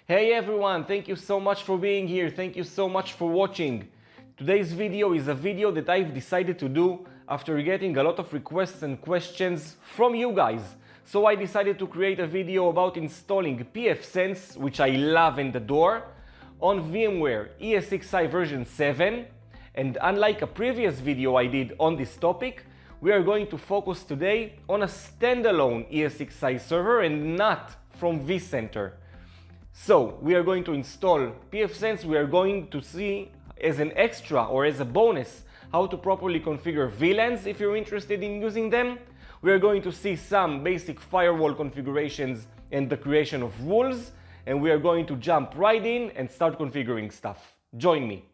Hey everyone, thank you so much for being here. Thank you so much for watching. Today's video is a video that I've decided to do after getting a lot of requests and questions from you guys. So I decided to create a video about installing pfSense, which I love and adore, on VMware ESXI version 7. And unlike a previous video I did on this topic, we are going to focus today on a standalone ESXI server and not from vCenter. So we are going to install pfSense. We are going to see as an extra or as a bonus how to properly configure VLANs if you're interested in using them. We are going to see some basic firewall configurations and the creation of rules, and we are going to jump right in and start configuring stuff. Join me.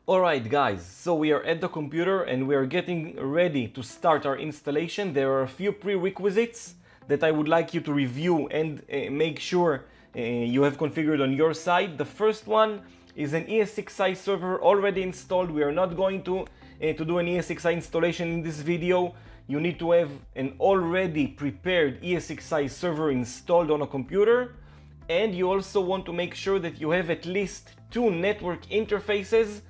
Alright guys, so we are at the computer and we are getting ready to start our installation. There are a few prerequisites that I would like you to review and make sure you have configured on your side. The first one is an ESXi server already installed. We are not going to do an ESXi installation in this video. You need to have an already prepared ESXi server installed on a computer, and you also want to make sure that you have at least 2 network interfaces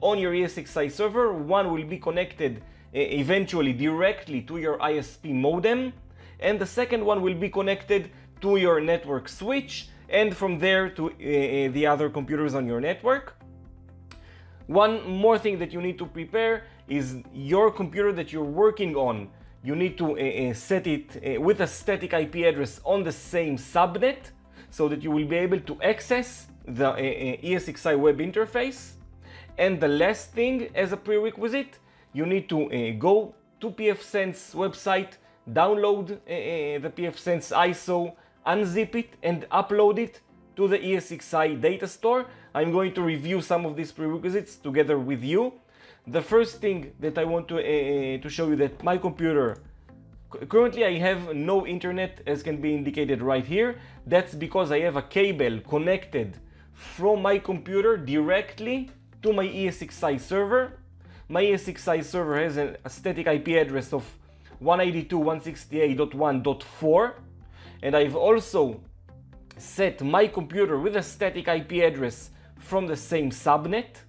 on your ESXi server. One will be connected eventually directly to your ISP modem, and the second one will be connected to your network switch, and from there to the other computers on your network. One more thing that you need to prepare is your computer that you're working on. You need to set it with a static IP address on the same subnet so that you will be able to access the ESXi web interface. And the last thing, as a prerequisite, you need to go to pfSense website, download the pfSense ISO, unzip it and upload it to the ESXi data store. I'm going to review some of these prerequisites together with you. The first thing that I want to show you that my computer, currently I have no internet, as can be indicated right here. That's because I have a cable connected from my computer directly to my ESXi server. My ESXi server has a static IP address of 192.168.1.4, and I've also set my computer with a static IP address from the same subnet,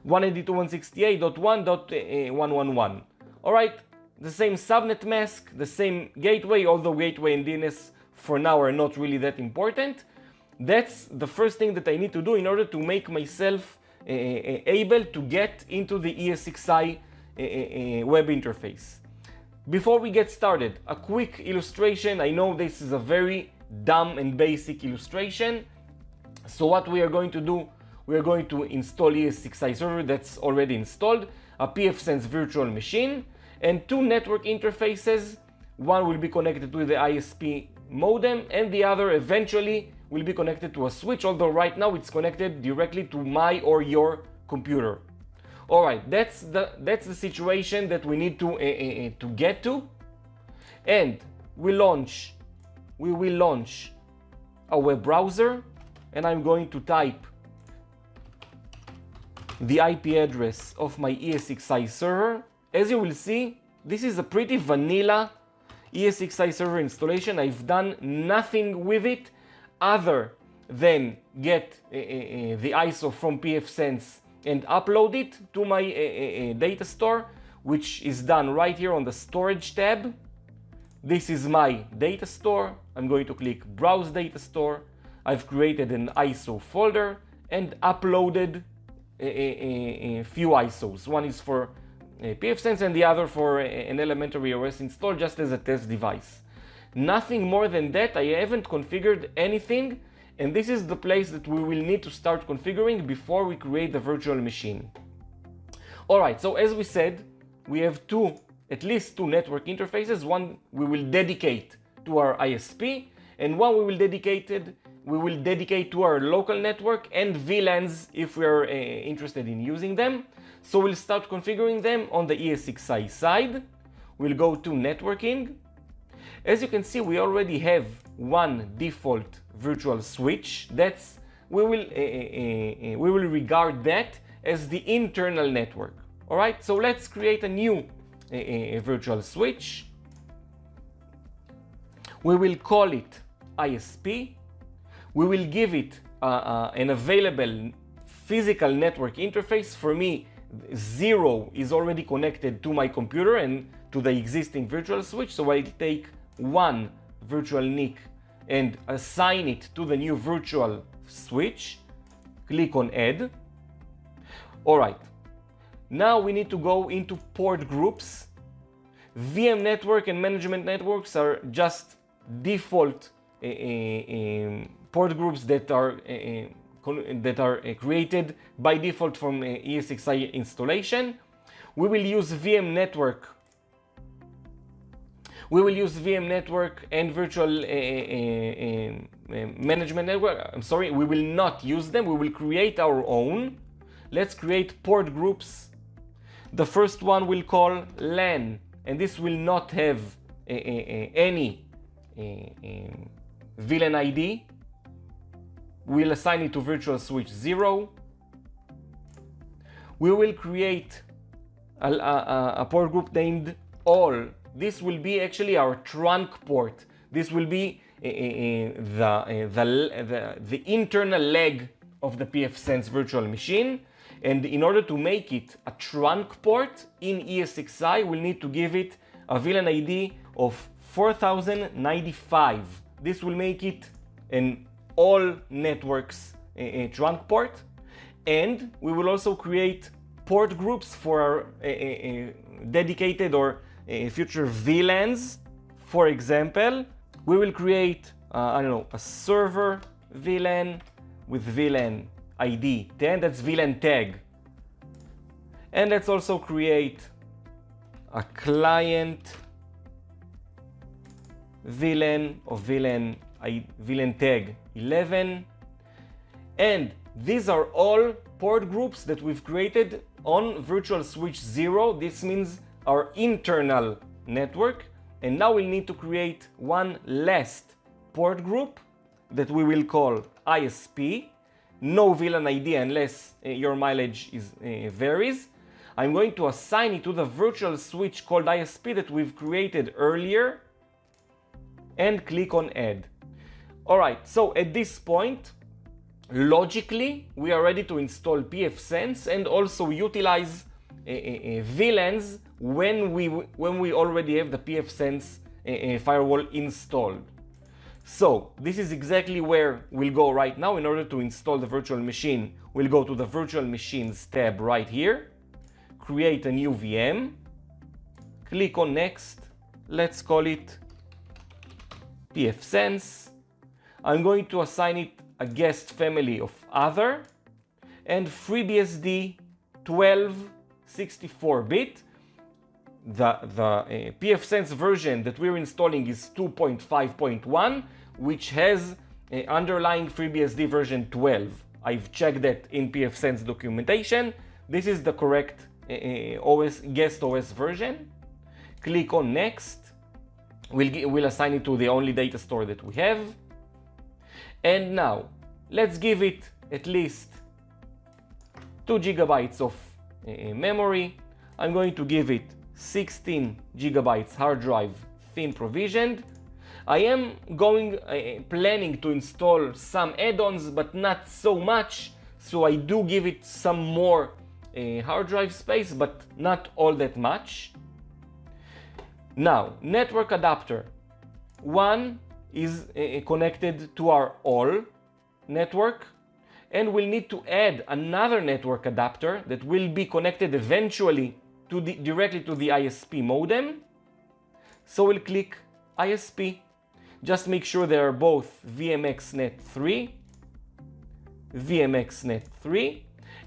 192.168.1.111. Alright, the same subnet mask, the same gateway, although gateway and DNS for now are not really that important. That's the first thing that I need to do in order to make myself able to get into the ESXi web interface. Before we get started, a quick illustration. I know this is a very dumb and basic illustration. So what we are going to do, we are going to install ESXi server that's already installed, a pfSense virtual machine, and 2 network interfaces. One will be connected to the ISP modem, and the other eventually will be connected to a switch, although right now it's connected directly to my or your computer. Alright, that's the situation that we need to get to. And we will launch a web browser, and I'm going to type the IP address of my ESXi server. As you will see, this is a pretty vanilla ESXi server installation. I've done nothing with it other than get the ISO from pfSense and upload it to my data store, which is done right here on the storage tab. This is my data store. I'm going to click browse data store. I've created an ISO folder and uploaded a few ISOs. One is for pfSense and the other for an elementary OS install, just as a test device. Nothing more than that. I haven't configured anything, and this is the place that we will need to start configuring before we create the virtual machine. Alright, so as we said, we have at least two network interfaces. One we will dedicate to our ISP, and one we will dedicate to our local network and VLANs if we are interested in using them. So we'll start configuring them on the ESXi side. We'll go to networking. As you can see, we already have one default virtual switch. That's we will regard that as the internal network. All right, so let's create a new virtual switch. We will call it ISP. We will give it an available physical network interface. For me, 0 is already connected to my computer and to the existing virtual switch, so I'll take 1 virtual NIC and assign it to the new virtual switch. Click on Add. All right, now we need to go into port groups. VM network and management networks are just default port groups that are created by default from ESXi installation. We will use VM network. We will use VM network and virtual management network. I'm sorry, we will not use them. We will create our own. Let's create port groups. The first one we'll call LAN, and this will not have any VLAN ID. We'll assign it to virtual switch 0. We will create a port group named all. This will be actually our trunk port. This will be the internal leg of the pfSense virtual machine. And in order to make it a trunk port in ESXi, we'll need to give it a VLAN ID of 4095. This will make it an all networks trunk port. And we will also create port groups for our dedicated or future VLANs. For example, we will create a server VLAN with VLAN ID 10, that's VLAN tag. And let's also create a client VLAN of VLAN tag 11. And these are all port groups that we've created on virtual switch 0. This means our internal network. And now we'll need to create one last port group that we will call ISP. No VLAN ID unless your mileage varies. I'm going to assign it to the virtual switch called ISP that we've created earlier and click on Add. All right, so at this point, logically, we are ready to install pfSense and also utilize VLANs when we already have the pfSense firewall installed. So this is exactly where we'll go right now. In order to install the virtual machine, we'll go to the virtual machines tab right here, create a new VM, click on Next. Let's call it pfSense. I'm going to assign it a guest family of other and FreeBSD 1264-bit. The pfSense version that we're installing is 2.5.1, which has underlying FreeBSD version 12. I've checked that in pfSense documentation. This is the correct guest OS version. Click on Next. We'll assign it to the only data store that we have. And now, let's give it at least 2 gigabytes of memory. I'm going to give it 16 gigabytes hard drive thin provisioned. I am planning to install some add-ons, but not so much. So I do give it some more hard drive space, but not all that much. Now, network adapter. One is connected to our all network, and we'll need to add another network adapter that will be connected eventually directly to the ISP modem. So we'll click ISP. Just make sure they are both VMXnet3, VMXnet3,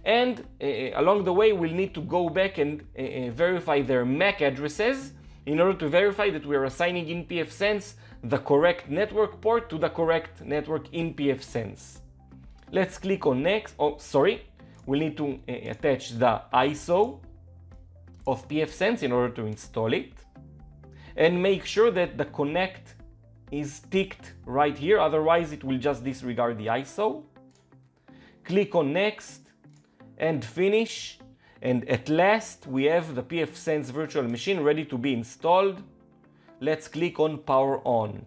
and along the way we'll need to go back and verify their MAC addresses in order to verify that we are assigning in pfSense the correct network port to the correct network in pfSense. Let's click on Next. Oh, sorry. We'll need to attach the ISO of pfSense in order to install it. And make sure that the connect is ticked right here, otherwise it will just disregard the ISO. click on next and finish. And at last we have the pfSense virtual machine ready to be installed. Let's click on power on.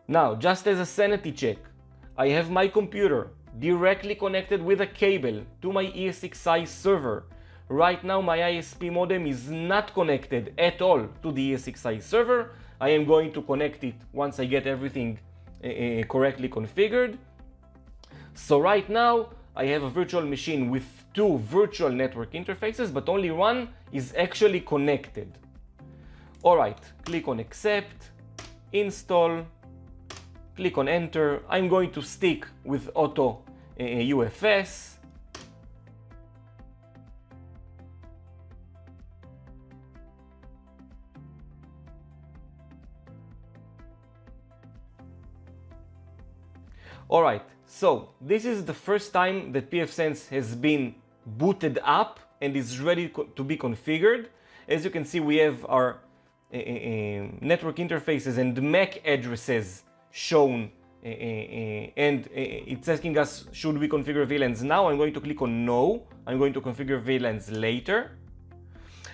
Now, just as a sanity check, I have my computer directly connected with a cable to my ESXi server. Right now my ISP modem is not connected at all to the ESXi server. I am going to connect it once I get everything correctly configured. So right now I have a virtual machine with two virtual network interfaces, but only one is actually connected. Alright, click on accept, install, click on enter. I'm going to stick with auto UFS. Alright, so this is the first time that pfSense has been booted up and is ready to be configured. As you can see, we have our network interfaces and MAC addresses shown, and it's asking us, should we configure VLANs now? I'm going to click on no. I'm going to configure VLANs later.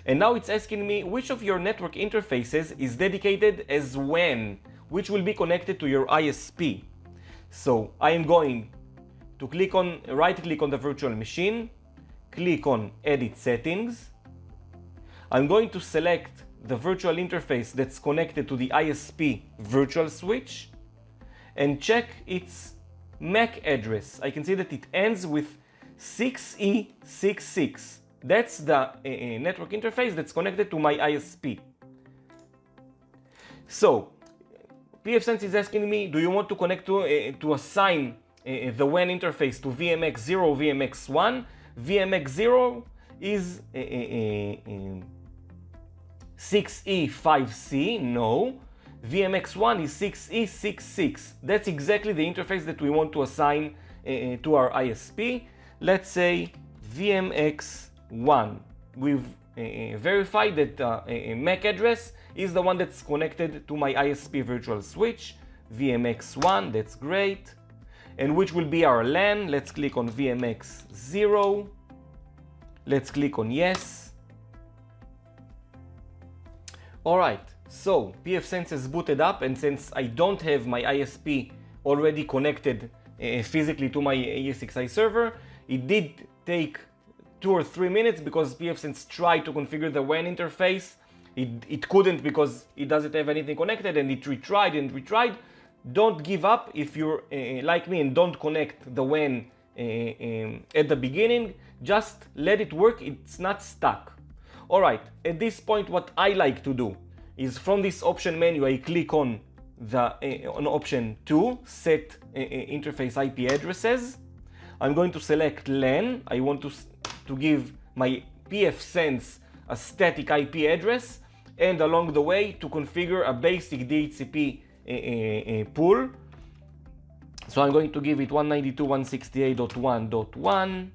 And now it's asking me which of your network interfaces is dedicated as WAN, which will be connected to your ISP. So I am going to right click on the virtual machine, click on edit settings. I'm going to select the virtual interface that's connected to the ISP virtual switch and check its MAC address. I can see that it ends with 6E66. That's the network interface that's connected to my ISP. So pfSense is asking me, do you want to connect to assign the WAN interface to VMX0 or VMX1? VMX0 is 6E5C, no. VMX1 is 6E66. That's exactly the interface that we want to assign to our ISP. Let's say VMX1. We've verified that MAC address is the one that's connected to my ISP virtual switch. VMX1, that's great. And which will be our LAN? Let's click on VMX0. Let's click on yes. Alright, so pfSense has booted up, and since I don't have my ISP already connected physically to my ESXi server, it did take 2 or 3 minutes because pfSense tried to configure the WAN interface. It couldn't because it doesn't have anything connected, and it retried and retried. Don't give up if you're like me and don't connect the WAN at the beginning. Just let it work, it's not stuck. Alright, at this point what I like to do is from this option menu I click on on option 2, set interface IP addresses. I'm going to select LAN. I want to give my pfSense a static IP address, and along the way to configure a basic DHCP pool. So I'm going to give it 192.168.1.1.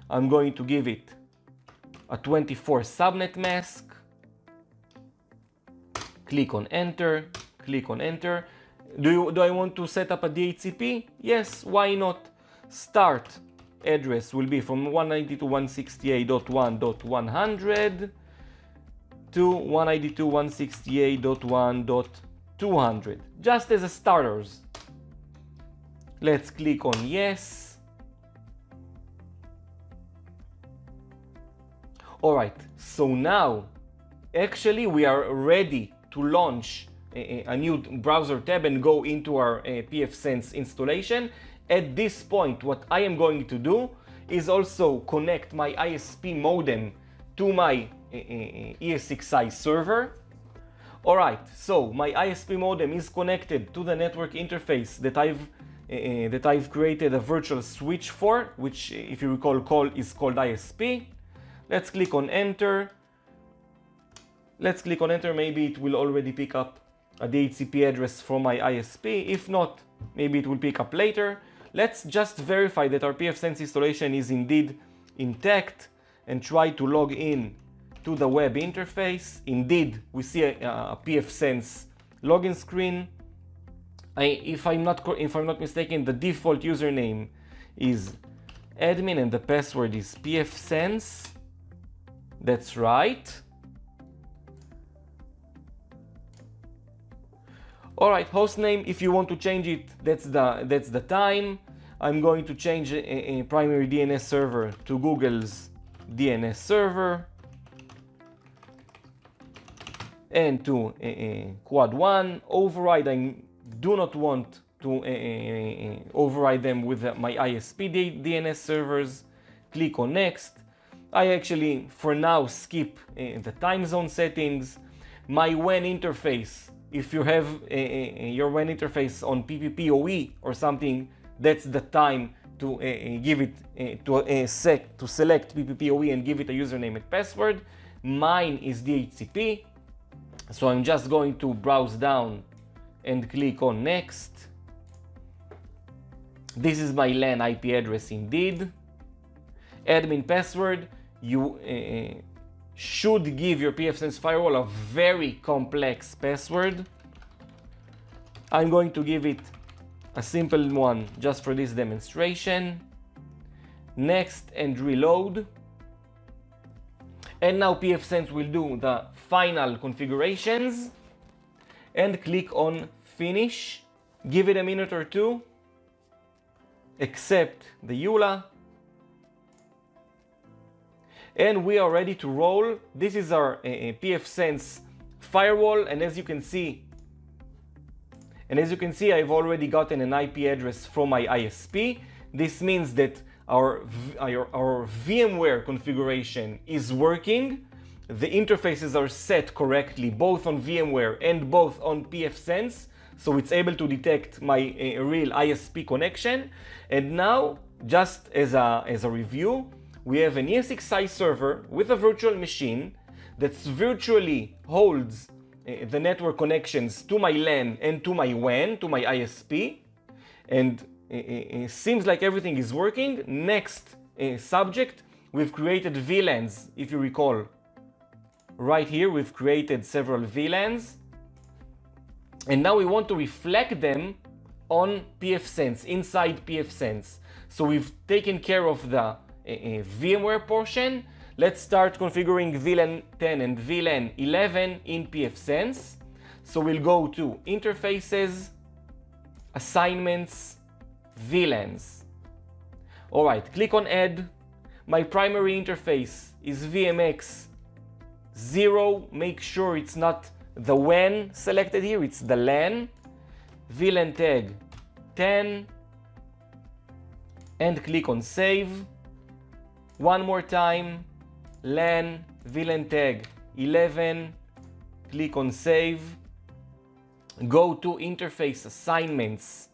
I'm going to give it a 24 subnet mask. Click on enter, click on enter. Do I want to set up a DHCP? Yes, why not? Start address will be from 192.168.1.100 to 192.168.1.200, just as a starters. Let's click on yes. Alright, so now actually we are ready to launch a new browser tab and go into our pfSense installation. At this point, what I am going to do is also connect my ISP modem to my ESXi server. Alright, so my ISP modem is connected to the network interface that I've created a virtual switch for, which, if you recall, is called ISP. Let's click on enter. Let's click on enter. Maybe it will already pick up a DHCP address from my ISP. If not, maybe it will pick up later. Let's just verify that our pfSense installation is indeed intact and try to log in to the web interface. Indeed, we see a pfSense login screen. If I'm not mistaken, the default username is admin and the password is pfSense. That's right. Alright, hostname, if you want to change it, that's the time. I'm going to change a primary DNS server to Google's DNS server and to quad 1. Override, I do not want to override them with my ISP DNS servers. Click on next. I actually for now skip the time zone settings. My WAN interface, if you have your WAN interface on PPPoE or something, that's the time to give it to select PPPoE and give it a username and password. Mine is DHCP, so I'm just going to browse down and click on next. This is my LAN IP address indeed. Admin password, you should give your pfSense firewall a very complex password. I'm going to give it a simple one just for this demonstration. Next and reload. And now pfSense will do the final configurations and click on finish. Give it a minute or two. Accept the EULA. And we are ready to roll. This is our pfSense firewall, and as you can see, I've already gotten an IP address from my ISP. This means that our VMware configuration is working. The interfaces are set correctly, both on VMware and both on pfSense, so it's able to detect my real ISP connection. And now, just as a review, we have an ESXI server with a virtual machine that virtually holds the network connections to my LAN and to my WAN, to my ISP, and it seems like everything is working. Next subject, we've created VLANs, if you recall. Right here, we've created several VLANs, and now we want to reflect them on pfSense, inside pfSense. So we've taken care of the VMware portion. Let's start configuring VLAN 10 and VLAN 11 in pfSense. So we'll go to Interfaces, Assignments, VLANs. Alright, click on Add. My primary interface is VMX 0. Make sure it's not the WAN selected here, it's the LAN. VLAN tag 10 and click on Save. One more time, LAN, VLAN tag 11, click on Save. Go to Interface Assignments,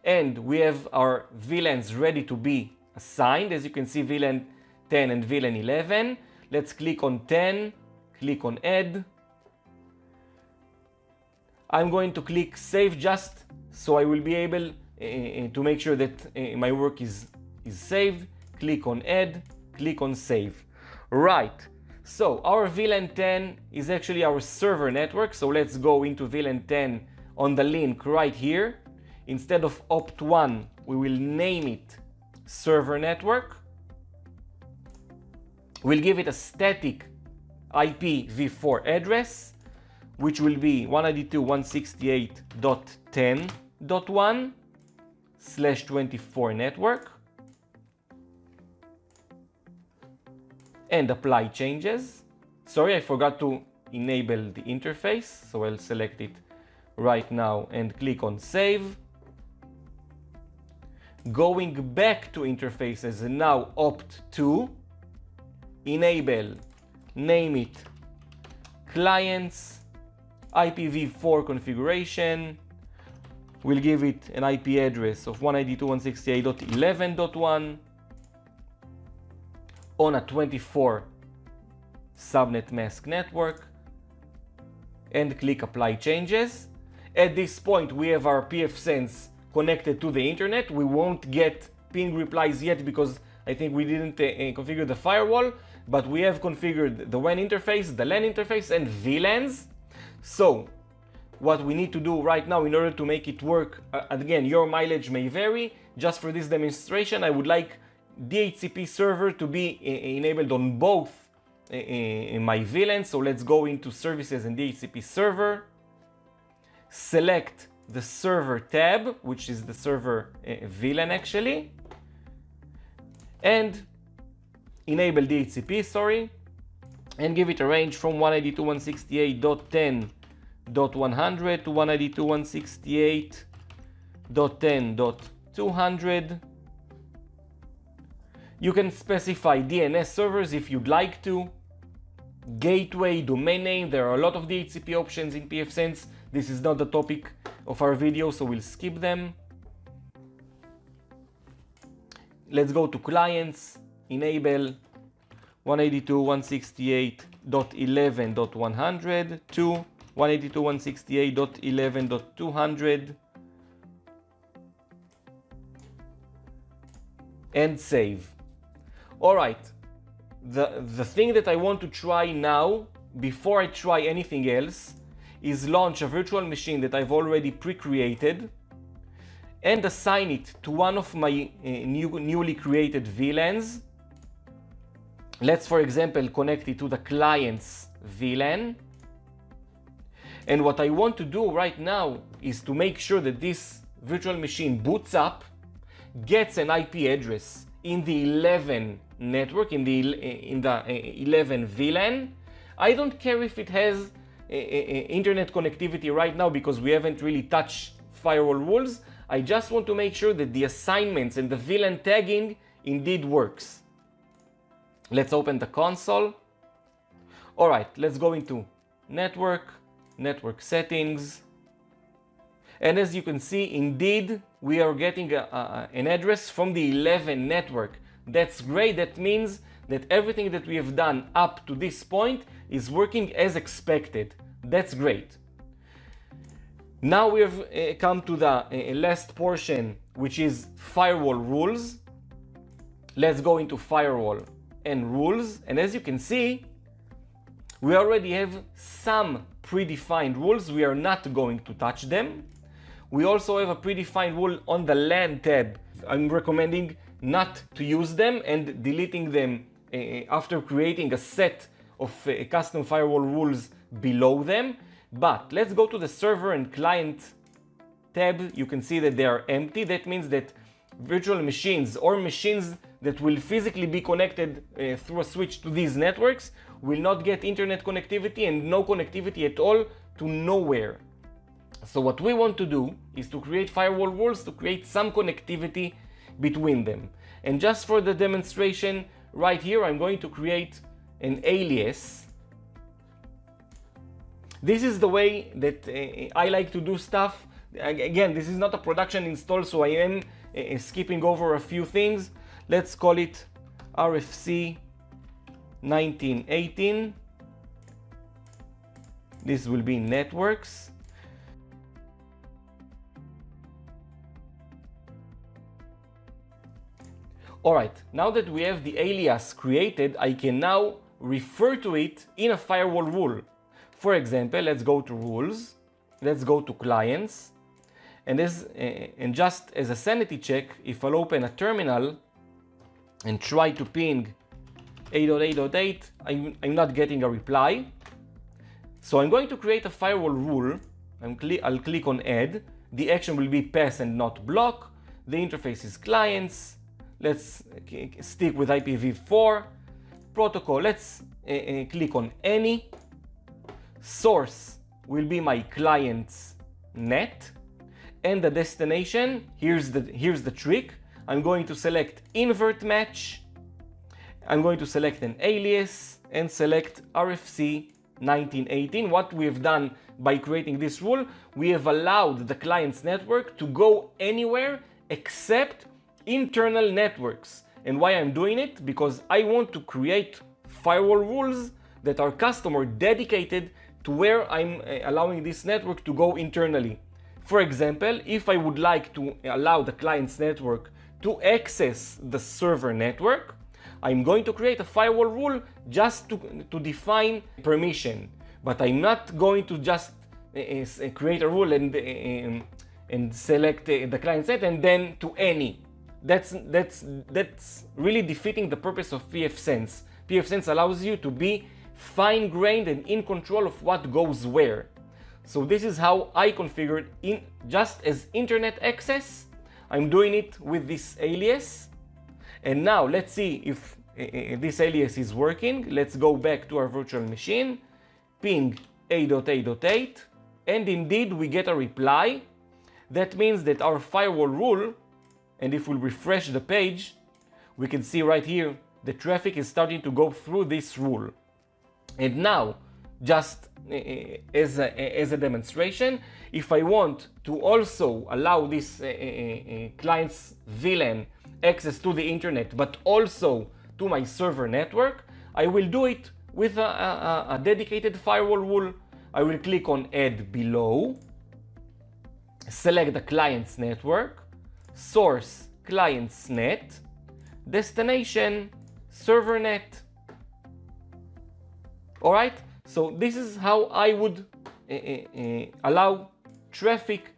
and we have our VLANs ready to be assigned. As you can see, VLAN 10 and VLAN 11. Let's click on 10, click on Add. I'm going to click Save just so I will be able to make sure that my work is saved. Click on Add, click on Save. Right, so our VLAN 10 is actually our server network, so let's go into VLAN 10 on the link right here. Instead of opt1, we will name it server network. We'll give it a static IPv4 address, which will be 192.168.10.1/24 network. And apply changes. Sorry, I forgot to enable the interface, so I'll select it right now and click on Save. Going back to interfaces, and now opt2, enable, name it clients, IPv4 configuration. We'll give it an IP address of 192.168.11.1 on a 24 subnet mask network, and click Apply Changes. At this point, we have our pfSense connected to the internet. We won't get ping replies yet because I think we didn't configure the firewall, but we have configured the WAN interface, the LAN interface, and VLANs. So what we need to do right now in order to make it work. Again, your mileage may vary. Just for this demonstration, I would like DHCP server to be enabled on both my VLANs. So let's go into services and DHCP server. Select the server tab, which is the server VLAN actually, and enable DHCP, sorry, and give it a range from 192.168.10.100 to 192.168.10.200. You can specify DNS servers if you'd like to, gateway, domain name. There are a lot of DHCP options in pfSense. This is not the topic of our video, so we'll skip them. Let's go to clients, enable 192.168.11.100 to 192.168.11.200 and save. All right, the thing that I want to try now, before I try anything else, is launch a virtual machine that I've already pre-created and assign it to one of my newly created VLANs. Let's, for example, connect it to the client's VLAN. And what I want to do right now is to make sure that this virtual machine boots up, gets an IP address in the 11 network, in the 11 VLAN. I don't care if it has internet connectivity right now because we haven't really touched firewall rules. I just want to make sure that the assignments and the VLAN tagging indeed works. Let's open the console. All right, let's go into network settings. And as you can see, indeed, we are getting an address from the 11 network. That's great. That means that everything that we have done up to this point is working as expected. That's great. Now we have come to the last portion, which is firewall rules. Let's go into firewall and rules. And as you can see, we already have some predefined rules. We are not going to touch them. We also have a predefined rule on the LAN tab. I'm recommending not to use them and deleting them after creating a set of custom firewall rules below them. But let's go to the server and client tab. You can see that they are empty. That means that virtual machines or machines that will physically be connected through a switch to these networks will not get internet connectivity and no connectivity at all to nowhere. So what we want to do is to create firewall rules to create some connectivity between them. And just for the demonstration right here, I'm going to create an alias. This is the way that I like to do stuff. Again, this is not a production install, so I am skipping over a few things. Let's call it RFC 1918. This will be networks. All right, now that we have the alias created, I can now refer to it in a firewall rule. For example, let's go to rules, let's go to clients, and just as a sanity check, if I'll open a terminal and try to ping 8.8.8, I'm not getting a reply. So I'm going to create a firewall rule. I'll click on add. The action will be pass and not block. The interface is clients. Let's stick with IPv4. Protocol, let's click on any. Source will be my client's net. And the destination, here's the trick. I'm going to select invert match. I'm going to select an alias and select RFC 1918. What we have done by creating this rule, we have allowed the client's network to go anywhere except internal networks. And why I'm doing it? Because I want to create firewall rules that are custom or dedicated to where I'm allowing this network to go internally. For example, if I would like to allow the client's network to access the server network, I'm going to create a firewall rule just to define permission. But I'm not going to just create a rule and select the client set, and then to any. That's really defeating the purpose of pfSense. pfSense allows you to be fine-grained and in control of what goes where. So this is how I configured just as internet access. I'm doing it with this alias. And now let's see if this alias is working. Let's go back to our virtual machine, ping 8.8.8, and indeed we get a reply. That means that our firewall rule, and if we refresh the page, we can see right here the traffic is starting to go through this rule. And now, just as a demonstration, if I want to also allow this client's VLAN access to the internet, but also to my server network, I will do it with a dedicated firewall rule. I will click on Add below, select the client's network, source client's net, destination server net. Alright, so this is how I would allow traffic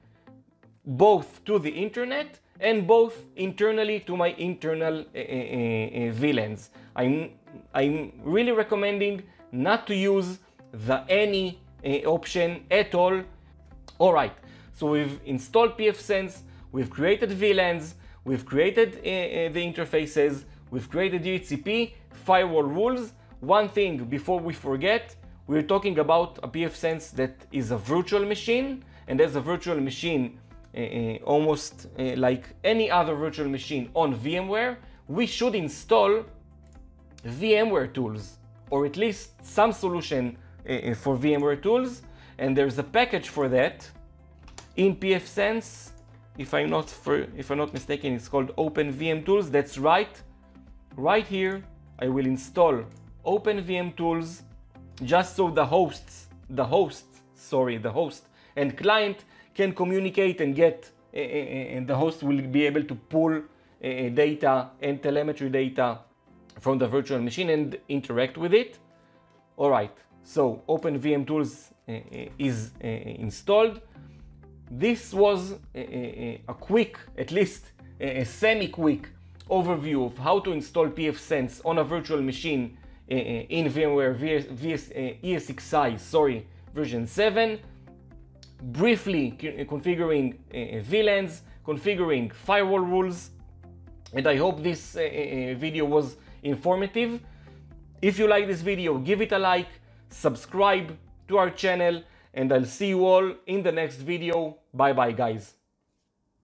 both to the internet and both internally to my internal VLANs. I'm really recommending not to use the any option at all. Alright, so we've installed pfSense, we've created VLANs, we've created the interfaces, we've created DHCP, firewall rules. One thing before we forget, we're talking about a pfSense that is a virtual machine, and as a virtual machine, almost like any other virtual machine on VMware, we should install VMware tools, or at least some solution for VMware tools. And there's a package for that in pfSense. If I'm not mistaken, it's called OpenVM Tools. That's right. Right here, I will install OpenVM Tools, just so the host and client can communicate and get, and the host will be able to pull data and telemetry data from the virtual machine and interact with it. All right, so OpenVM Tools is installed. This was a quick, at least a semi-quick overview of how to install pfSense on a virtual machine in VMware ESXI, version 7. Briefly configuring VLANs, configuring firewall rules, and I hope this video was informative. If you like this video, give it a like, subscribe to our channel, and I'll see you all in the next video. Bye bye, guys.